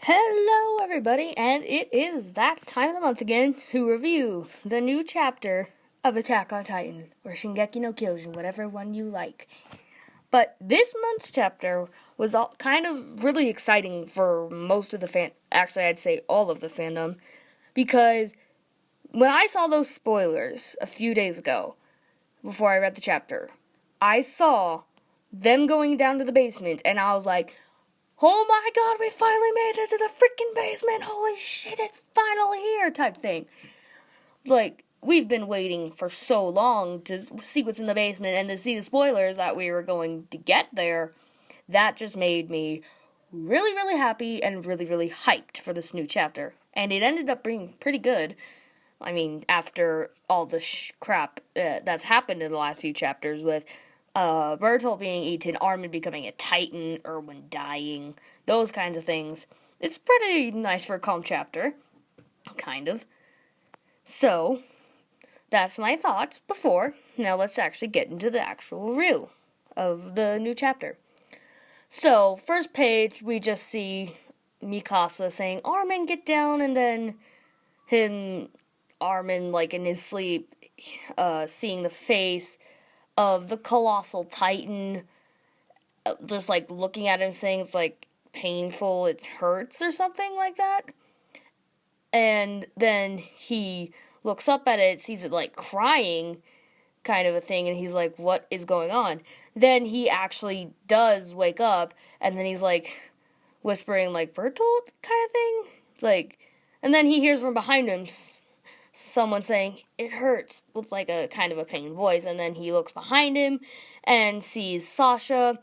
Hello everybody, and it is that time of the month again to review the new chapter of Attack on Titan, or Shingeki no Kyojin, whatever one you like. But this month's chapter was kind of really exciting for most of the actually I'd say all of the fandom, because when I saw those spoilers a few days ago, before I read the chapter, I saw them going down to the basement, and I was like, oh my god, we finally made it to the freaking basement, holy shit, it's finally here, type thing. Like, we've been waiting for so long to see what's in the basement and to see the spoilers that we were going to get there. That just made me really, really happy and really, really hyped for this new chapter. And it ended up being pretty good. I mean, after all the crap that's happened in the last few chapters with Bertolt being eaten, Armin becoming a Titan, Erwin dying, those kinds of things. It's pretty nice for a calm chapter. Kind of. So, that's my thoughts before. Now let's actually get into the actual review of the new chapter. So, first page, we just see Mikasa saying, Armin, get down, and then Armin, like in his sleep, seeing the face of the colossal Titan, just like looking at him saying it's like painful, it hurts or something like that. And then he looks up at it, sees it like crying kind of a thing, and he's like, what is going on? Then he actually does wake up, and then he's like whispering like Bertolt kind of thing. It's like, and then he hears from behind him someone saying, it hurts, with like a kind of a pained voice, and then he looks behind him and sees Sasha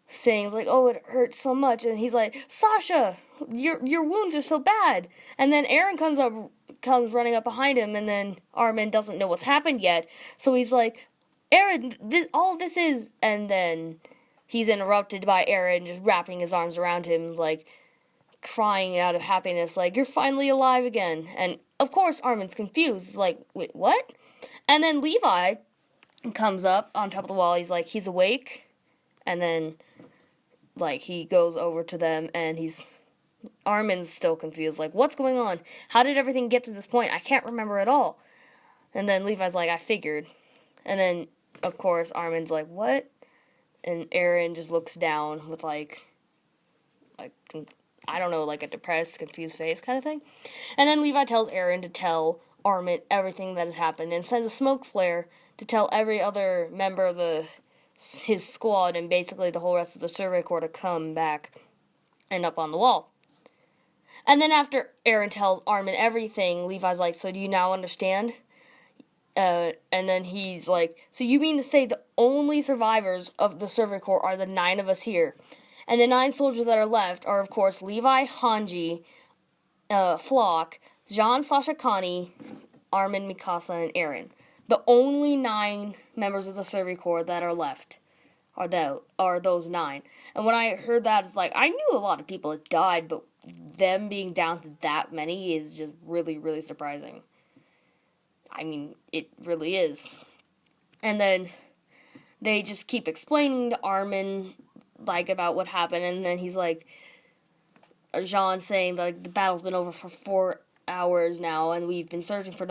saying, like, oh, it hurts so much, and he's like, Sasha, your wounds are so bad, and then Eren comes running up behind him, and then Armin doesn't know what's happened yet, so he's like, Eren, all this is, and then he's interrupted by Eren just wrapping his arms around him, like, crying out of happiness, like, you're finally alive again, and of course, Armin's confused. He's like, wait, what? And then Levi comes up on top of the wall. He's like, he's awake. And then, like, he goes over to them, and Armin's still confused. Like, what's going on? How did everything get to this point? I can't remember at all. And then Levi's like, I figured. And then, of course, Armin's like, what? And Eren just looks down with, like, I don't know, like a depressed, confused face kind of thing. And then Levi tells Eren to tell Armin everything that has happened and sends a smoke flare to tell every other member of his squad and basically the whole rest of the Survey Corps to come back and up on the wall. And then after Eren tells Armin everything, Levi's like, so do you now understand? And then he's like, so you mean to say the only survivors of the Survey Corps are the 9 of us here? And the 9 soldiers that are left are, of course, Levi, Hanji, Flock, Jean, Sasha, Connie, Armin, Mikasa, and Eren. The only 9 members of the Survey Corps that are left are those 9. And when I heard that, it's like, I knew a lot of people had died, but them being down to that many is just really, really surprising. I mean, it really is. And then they just keep explaining to Armin like about what happened, and then he's like, Jean saying like the battle's been over for 4 hours now, and we've been searching for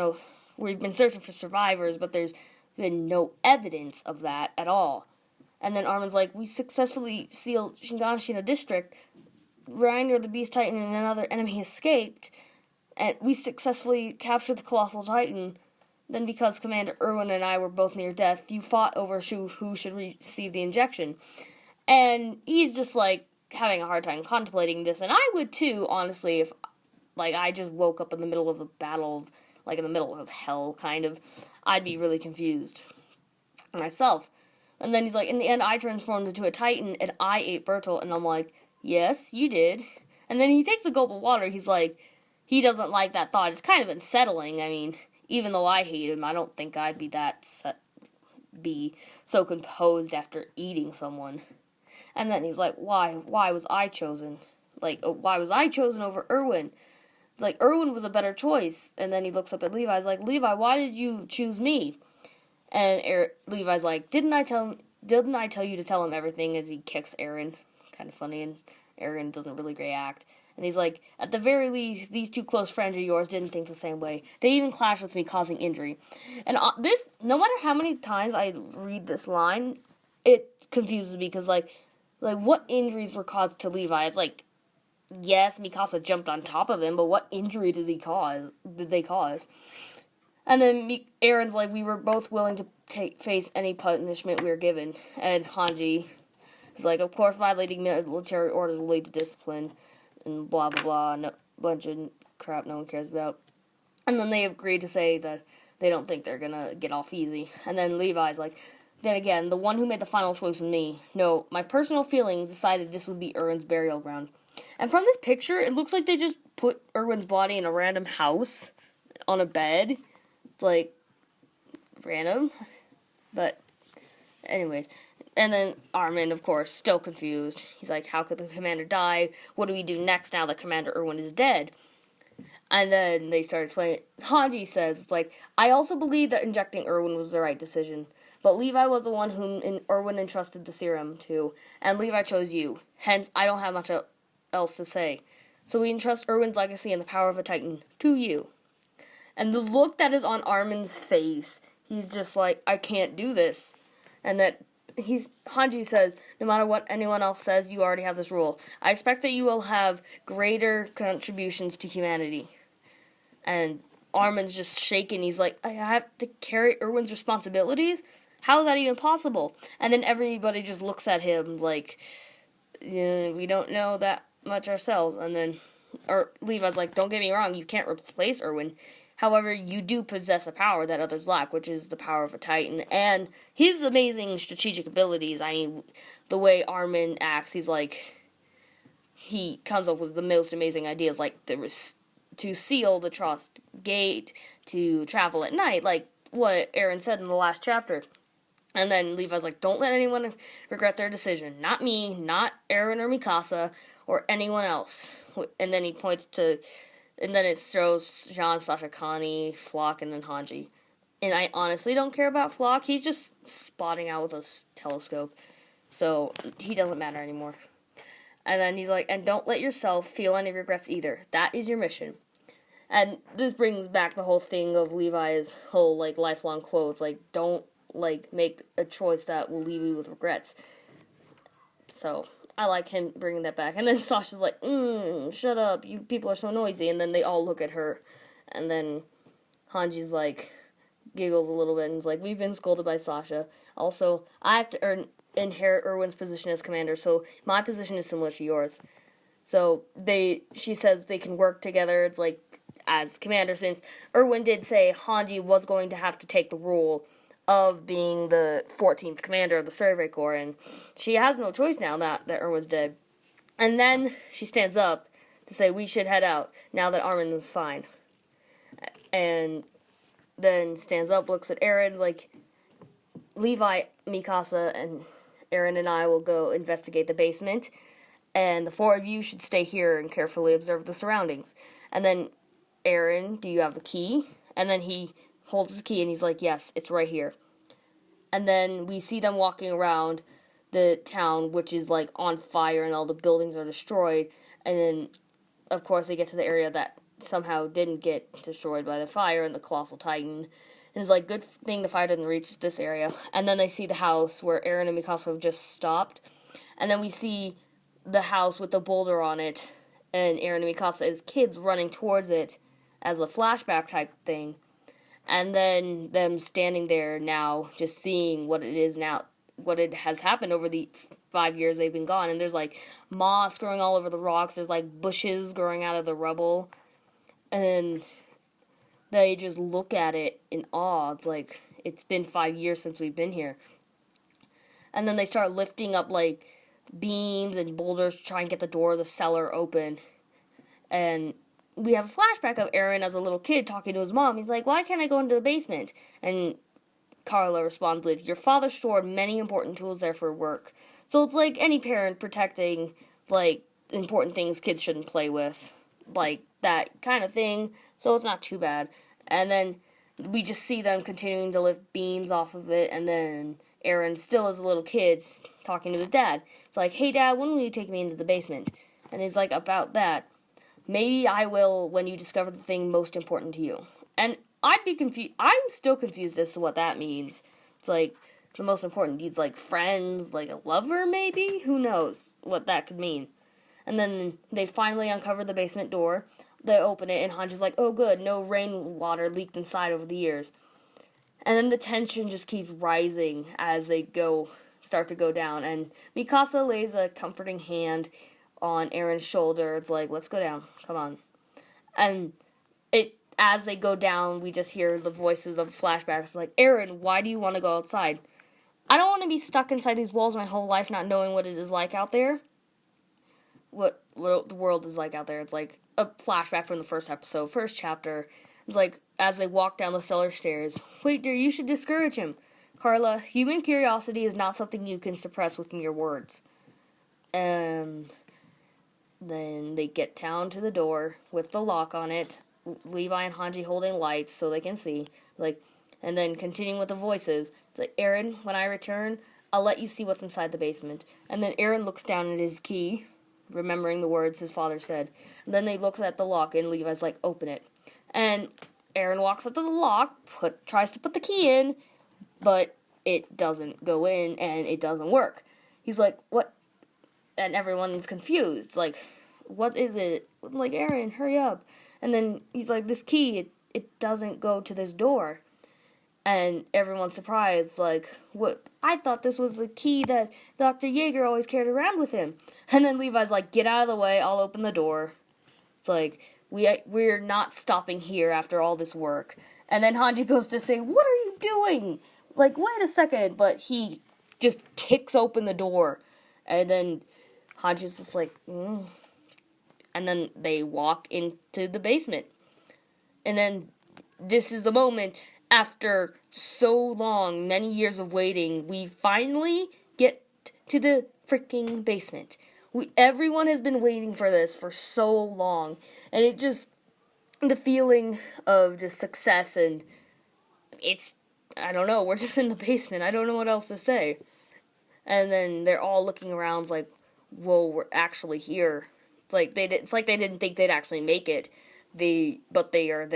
survivors, but there's been no evidence of that at all. And then Armin's like, we successfully sealed Shingeki district. Reiner the Beast Titan and another enemy escaped, and we successfully captured the Colossal Titan. Then because Commander Erwin and I were both near death, you fought over who should receive the injection. And he's just, like, having a hard time contemplating this. And I would, too, honestly, if, like, I just woke up in the middle of a battle, like, in the middle of hell, kind of. I'd be really confused myself. And then he's like, in the end, I transformed into a Titan, and I ate Bertolt. And I'm like, yes, you did. And then he takes a gulp of water. He's like, he doesn't like that thought. It's kind of unsettling. I mean, even though I hate him, I don't think I'd be so composed after eating someone. And then he's like, why was I chosen? Like, why was I chosen over Erwin? Like, Erwin was a better choice. And then he looks up at Levi. He's like, Levi, why did you choose me? And Levi's like, didn't I tell you to tell him everything, as he kicks Eren? Kind of funny, and Eren doesn't really react. And he's like, at the very least, these two close friends of yours didn't think the same way. They even clashed with me, causing injury. And this, no matter how many times I read this line, it confuses me because, like what injuries were caused to Levi? It's like, yes, Mikasa jumped on top of him, but what injury did they cause? And then Aaron's like, we were both willing to face any punishment we were given. And Hanji is like, of course, violating military orders will lead to discipline, and blah, blah, blah, and a bunch of crap no one cares about. And then they agreed to say that they don't think they're gonna get off easy. And then Levi's like, then again, the one who made the final choice was me. No, my personal feelings decided this would be Erwin's burial ground. And from this picture, it looks like they just put Erwin's body in a random house on a bed. It's like, random. But, anyways. And then Armin, of course, still confused. He's like, how could the commander die? What do we do next now that Commander Erwin is dead? And then they start explaining. Hanji says, it's like, I also believe that injecting Erwin was the right decision. But Levi was the one whom Erwin entrusted the serum to. And Levi chose you. Hence, I don't have much else to say. So we entrust Erwin's legacy and the power of a Titan to you. And the look that is on Armin's face, he's just like, I can't do this. And that Hanji says, no matter what anyone else says, you already have this rule. I expect that you will have greater contributions to humanity. And Armin's just shaking. He's like, I have to carry Erwin's responsibilities? How is that even possible? And then everybody just looks at him like, we don't know that much ourselves. And then Levi's like, don't get me wrong, you can't replace Erwin. However, you do possess a power that others lack, which is the power of a Titan. And his amazing strategic abilities, I mean, the way Armin acts, he's like, he comes up with the most amazing ideas, like to seal the Trust Gate, to travel at night, like what Aaron said in the last chapter. And then Levi's like, don't let anyone regret their decision. Not me, not Aaron or Mikasa, or anyone else. And then he points to... And then it shows Jean, Sasha, Connie, Flock, and then Hanji. And I honestly don't care about Flock. He's just spotting out with a telescope. So, he doesn't matter anymore. And then he's like, and don't let yourself feel any regrets either. That is your mission. And this brings back the whole thing of Levi's whole, like, lifelong quotes. Like, don't, like, make a choice that will leave you with regrets. So... I like him bringing that back. And then Sasha's like, shut up, you people are so noisy. And then they all look at her. And then Hanji's like, giggles a little bit and is like, we've been scolded by Sasha. Also, I have to inherit Erwin's position as commander, so my position is similar to yours. So she says they can work together. It's like, as commander, since Erwin did say Hanji was going to have to take the role of being the 14th commander of the Survey Corps, and she has no choice now that Erwin's dead. And then she stands up to say, we should head out, now that Armin is fine. And then stands up, looks at Aaron, like, Levi, Mikasa, and Aaron and I will go investigate the basement, and the four of you should stay here and carefully observe the surroundings. And then, Aaron, do you have the key? And then he holds the key, and he's like, yes, it's right here. And then we see them walking around the town, which is, like, on fire, and all the buildings are destroyed. And then, of course, they get to the area that somehow didn't get destroyed by the fire and the Colossal Titan. And it's like, good thing the fire didn't reach this area. And then they see the house where Aaron and Mikasa have just stopped. And then we see the house with the boulder on it, and Aaron and Mikasa as kids running towards it as a flashback type thing. And then them standing there now, just seeing what it is now, what it has happened over the 5 years they've been gone. And there's, like, moss growing all over the rocks. There's, like, bushes growing out of the rubble. And they just look at it in awe. It's like, it's been 5 years since we've been here. And then they start lifting up, like, beams and boulders to try and get the door of the cellar open. And we have a flashback of Aaron as a little kid talking to his mom. He's like, why can't I go into the basement? And Carla responds with, your father stored many important tools there for work. So it's like any parent protecting, like, important things kids shouldn't play with. Like, that kind of thing. So it's not too bad. And then we just see them continuing to lift beams off of it. And then Aaron, still as a little kid, talking to his dad. It's like, hey, Dad, when will you take me into the basement? And he's like, about that. maybe I will when you discover the thing most important to you. And I'd be confused. I'm still confused as to what that means. It's like, the most important needs, like, friends, like a lover, maybe? Who knows what that could mean. And then they finally uncover the basement door. They open it, and Hanji's like, oh good, no rainwater leaked inside over the years. And then the tension just keeps rising as they start to go down. And Mikasa lays a comforting hand on Aaron's shoulder. It's like, let's go down, come on. And as they go down, we just hear the voices of flashbacks, like, Aaron, why do you want to go outside? I don't want to be stuck inside these walls my whole life not knowing what it is like out there. What the world is like out there. It's like a flashback from the first episode, first chapter. It's like, as they walk down the cellar stairs, wait, dear, you should discourage him. Carla, human curiosity is not something you can suppress with mere words. And then they get down to the door with the lock on it. Levi and Hanji holding lights so they can see. Like, and then continuing with the voices. It's like, Aaron, when I return, I'll let you see what's inside the basement. And then Aaron looks down at his key, remembering the words his father said. And then they look at the lock, and Levi's like, open it. And Aaron walks up to the lock, tries to put the key in, but it doesn't go in, and it doesn't work. He's like, what? And everyone's confused. Like, what is it? Like, Aaron, hurry up. And then he's like, this key, it doesn't go to this door. And everyone's surprised, like, what? I thought this was the key that Dr. Yeager always carried around with him. And then Levi's like, get out of the way, I'll open the door. It's like, we're not stopping here after all this work. And then Hanji goes to say, what are you doing? Like, wait a second. But he just kicks open the door. And then Hanji's just like, And then they walk into the basement. And then this is the moment, after so long, many years of waiting, we finally get to the freaking basement. Everyone has been waiting for this for so long. And it just, the feeling of just success, and it's, I don't know, we're just in the basement. I don't know what else to say. And then they're all looking around like, whoa, we're actually here. It's like they didn't think they'd actually make it. But they're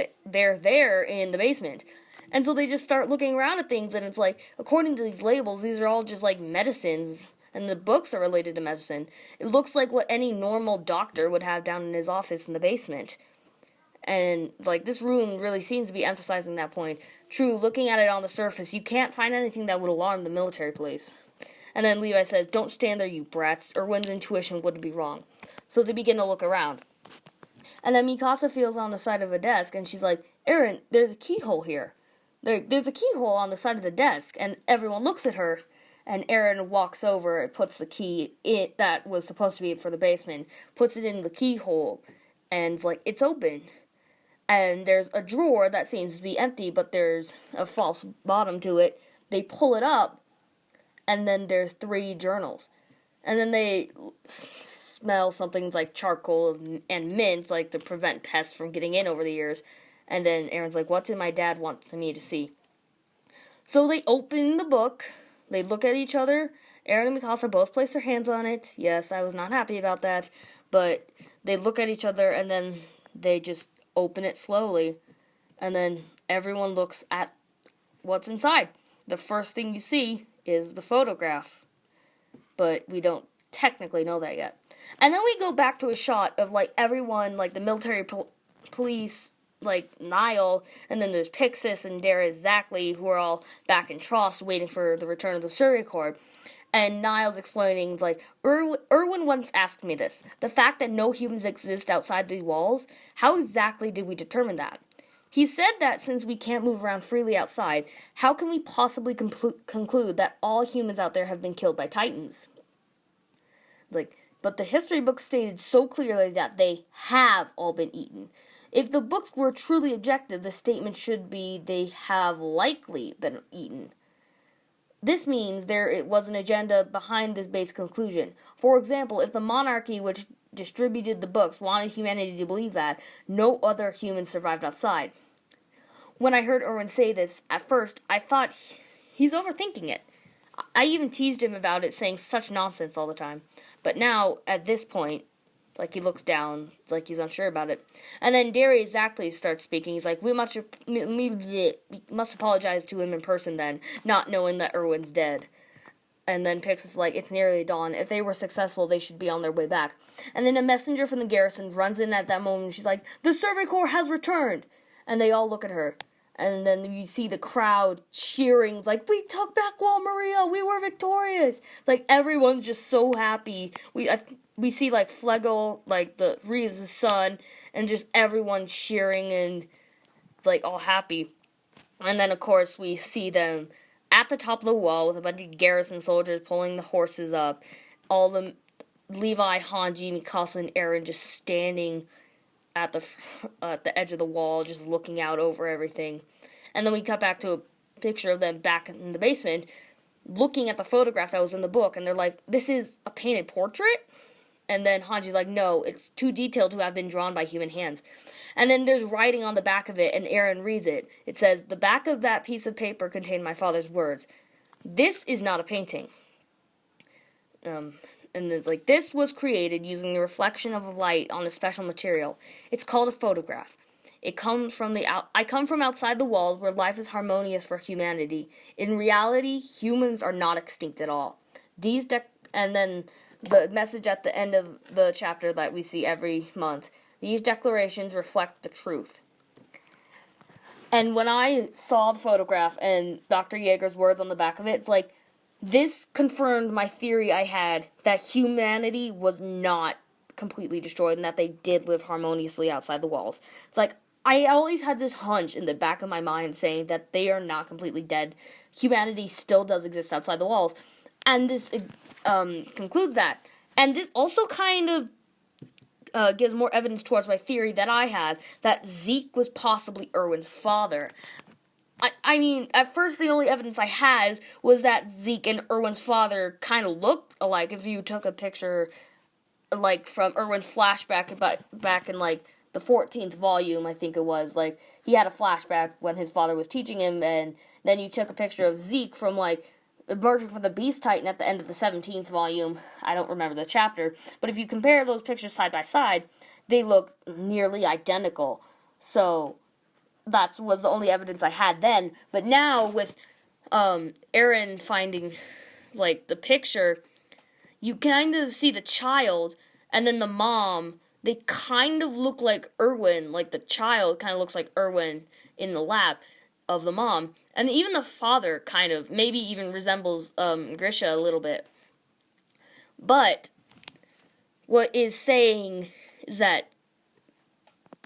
there in the basement. And so they just start looking around at things, and it's like, according to these labels, these are all just like medicines, and the books are related to medicine. It looks like what any normal doctor would have down in his office in the basement. And, like, this room really seems to be emphasizing that point. True, looking at it on the surface, you can't find anything that would alarm the military police. And then Levi says, don't stand there, you brats. Erwin's intuition wouldn't be wrong. So they begin to look around. And then Mikasa feels on the side of a desk, and she's like, Aaron, there's a keyhole here. There's a keyhole on the side of the desk, and everyone looks at her, and Aaron walks over and puts the key that was supposed to be for the basement, puts it in the keyhole, and it's like, it's open. And there's a drawer that seems to be empty, but there's a false bottom to it. They pull it up, and then there's 3 journals. And then they smell something like charcoal and mint, like to prevent pests from getting in over the years. And then Aaron's like, what did my dad want me to see? So they open the book. They look at each other. Aaron and Mikasa both place their hands on it. Yes, I was not happy about that. But they look at each other, and then they just open it slowly. And then everyone looks at what's inside. The first thing you see is the photograph. But we don't technically know that yet. And then we go back to a shot of, like, everyone, like, the military police, like, Niall, and then there's Pixis and Darius Zackley, who are all back in Trost waiting for the return of the Surrey Accord. And Niall's explaining, like, Erwin once asked me this. The fact that no humans exist outside these walls, how exactly did we determine that? He said that since we can't move around freely outside, how can we possibly conclude that all humans out there have been killed by Titans? Like, but the history books stated so clearly that they have all been eaten. If the books were truly objective, the statement should be they have likely been eaten. This means there was an agenda behind this base conclusion. For example, if the monarchy which distributed the books wanted humanity to believe that, no other humans survived outside. When I heard Erwin say this, at first, I thought he's overthinking it. I even teased him about it, saying such nonsense all the time. But now, at this point, Like, he looks down, like he's unsure about it. And then Derry exactly starts speaking. He's like, we must apologize to him in person then, not knowing that Erwin's dead. And then Pix is like, it's nearly dawn. If they were successful, they should be on their way back. And then a messenger from the garrison runs in at that moment. She's like, the Survey Corps has returned. And they all look at her. And then you see the crowd cheering. It's like, we took back Wall Maria. We were victorious. Like, everyone's just so happy. We see, like, Flegel, like, the Reeves' son, and just everyone cheering and, like, all happy. And then, of course, we see them at the top of the wall with a bunch of garrison soldiers pulling the horses up. All the Levi, Hanji, Mikasa, and Eren just standing at the edge of the wall, just looking out over everything. And then we cut back to a picture of them back in the basement, looking at the photograph that was in the book, and they're like, this is a painted portrait? And then Hanji's like, no, it's too detailed to have been drawn by human hands. And then there's writing on the back of it, and Eren reads it. It says, the back of that piece of paper contained my father's words. This is not a painting. And it's like, this was created using the reflection of light on a special material. It's called a photograph. I come from outside the walls where life is harmonious for humanity. In reality, humans are not extinct at all. And then the message at the end of the chapter that we see every month. These declarations reflect the truth. And when I saw the photograph and Dr. Yeager's words on the back of it, it's like, this confirmed my theory I had that humanity was not completely destroyed and that they did live harmoniously outside the walls. It's like, I always had this hunch in the back of my mind saying that they are not completely dead. Humanity still does exist outside the walls. And this concludes that. And this also kind of gives more evidence towards my theory that I had, that Zeke was possibly Erwin's father. I mean, at first the only evidence I had was that Zeke and Erwin's father kind of looked alike. If you took a picture, like, from Erwin's flashback back in, like, the 14th volume, I think it was, like, he had a flashback when his father was teaching him, and then you took a picture of Zeke from, like, emerging from the Beast Titan at the end of the 17th volume. I don't remember the chapter, but if you compare those pictures side by side, they look nearly identical. So that was the only evidence I had then. But now with Eren finding, like, the picture, you kind of see the child and then the mom. They kind of look like Erwin. Like, the child kind of looks like Erwin in the lap of the mom. And even the father kind of, maybe even resembles Grisha a little bit. But what is saying is that,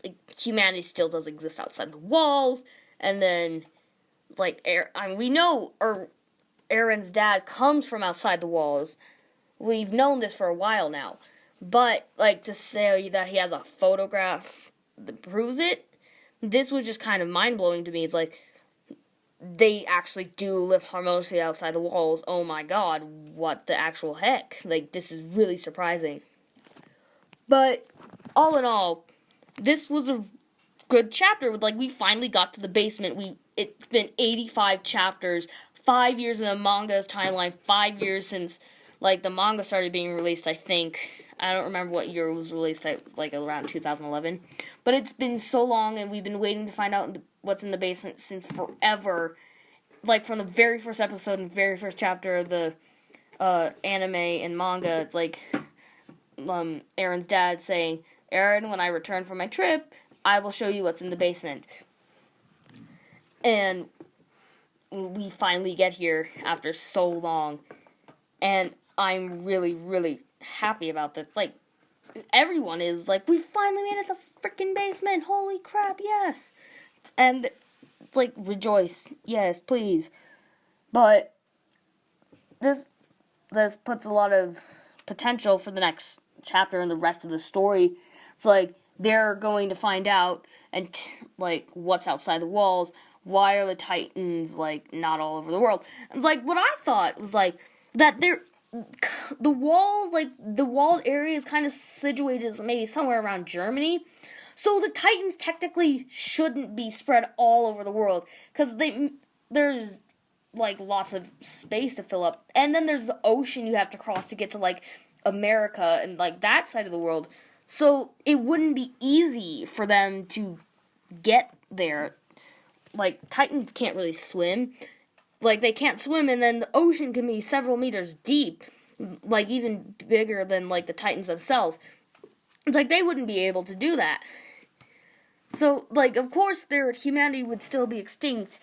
like, humanity still does exist outside the walls. And then, like, we know Eren's dad comes from outside the walls. We've known this for a while now. But, like, to say that he has a photograph that proves it, this was just kind of mind-blowing to me. It's like, they actually do live harmoniously outside the walls. Oh my god, what the actual heck? Like, this is really surprising. But, all in all, this was a good chapter. Like, we finally got to the basement. It's been 85 chapters, 5 years in the manga's timeline, 5 years since, like, the manga started being released, I think. I don't remember what year it was released, like around 2011. But it's been so long, and we've been waiting to find out what's in the basement since forever. Like, from the very first episode and very first chapter of the anime and manga, it's like Eren's dad saying, Eren, when I return from my trip, I will show you what's in the basement. And we finally get here after so long. And I'm really, really happy about this. Like, everyone is like, we finally made it to the freaking basement. Holy crap, yes. And it's like, rejoice. Yes, please. But this puts a lot of potential for the next chapter and the rest of the story. It's like, they're going to find out and like, what's outside the walls. Why are the Titans, like, not all over the world? It's like, what I thought was like that the walled area is kind of situated as maybe somewhere around Germany. So the Titans technically shouldn't be spread all over the world, because there's, like, lots of space to fill up. And then there's the ocean you have to cross to get to, like, America and, like, that side of the world. So it wouldn't be easy for them to get there. Like, Titans can't really swim. Like, they can't swim, and then the ocean can be several meters deep. Like, even bigger than, like, the Titans themselves. It's like, they wouldn't be able to do that. So, like, of course, their humanity would still be extinct,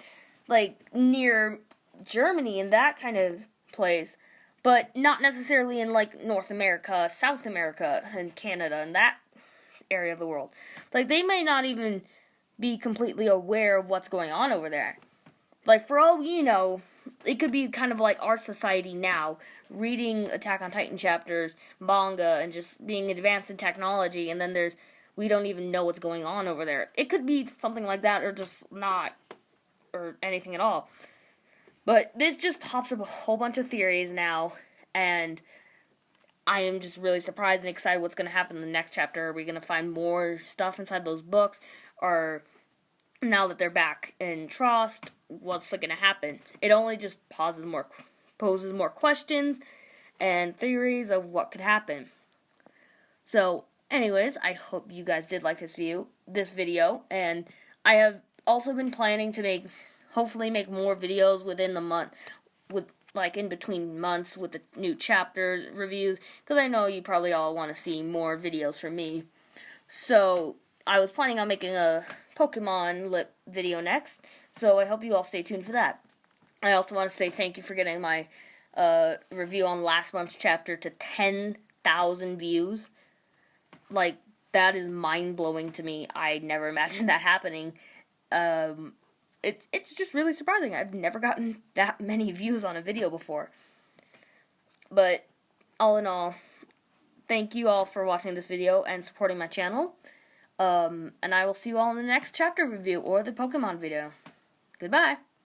like, near Germany and that kind of place. But not necessarily in, like, North America, South America, and Canada, and that area of the world. Like, they may not even be completely aware of what's going on over there. Like, for all we know, it could be kind of like our society now, reading Attack on Titan chapters, manga, and just being advanced in technology, and then we don't even know what's going on over there. It could be something like that, or just not, or anything at all. But this just pops up a whole bunch of theories now, and I am just really surprised and excited what's going to happen in the next chapter. Are we going to find more stuff inside those books? Or now that they're back in Trost, what's going to happen? It only just poses more questions and theories of what could happen. So, anyways, I hope you guys did like this video, and I have also been planning to hopefully make more videos within the month, like in between months with the new chapters, reviews, because I know you probably all want to see more videos from me. So, I was planning on making a Pokemon lip video next, so I hope you all stay tuned for that. I also want to say thank you for getting my review on last month's chapter to 10,000 views. Like, that is mind-blowing to me. I never imagined that happening. It's just really surprising. I've never gotten that many views on a video before. But, all in all, thank you all for watching this video and supporting my channel. And I will see you all in the next chapter review or the Pokemon video. Goodbye.